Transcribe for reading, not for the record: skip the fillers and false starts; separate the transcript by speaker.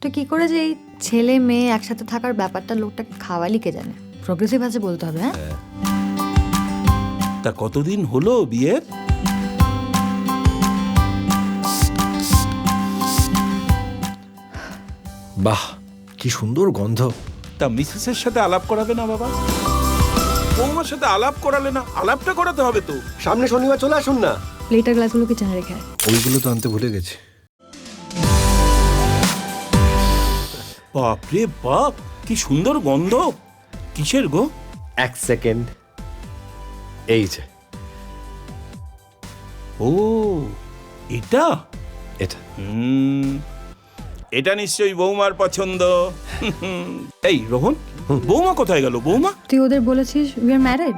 Speaker 1: তো কি করে যে এই ছেলে মেয়ে একসাথে থাকার ব্যাপারটা লোকটাকে খাওয়ালি কে জানে। প্রোগ্রেসিভ আছে বলতে হবে। হ্যাঁ,
Speaker 2: তা কতদিন হলো বিয়ের?
Speaker 3: বাহ, কি সুন্দর গন্ধ।
Speaker 2: তা মিসেসের সাথে আলাপ করাবে না বাবা? বৌমার সাথে আলাপ করালে না? আলাপটা করাতে হবে তো।
Speaker 3: সামনে শনিবার চলে আসুন না।
Speaker 1: প্লেটার গ্লাসগুলো কিচেনে রেখে আয়।
Speaker 3: ওইগুলো তো আনতে ভুলে গেছি।
Speaker 2: বাপরে বাপ, কি সুন্দর গন্ধ। কিসের গো?
Speaker 3: এক সেকেন্ড, এই যে
Speaker 2: ও, এটা
Speaker 3: এটা।
Speaker 2: এটা নিশ্চয়ই বৌমার পছন্দ। এই রোহন, বৌমা কোথায় গেল? বৌমা
Speaker 1: তুই ওদের বলেছিস উই আর ম্যারিড?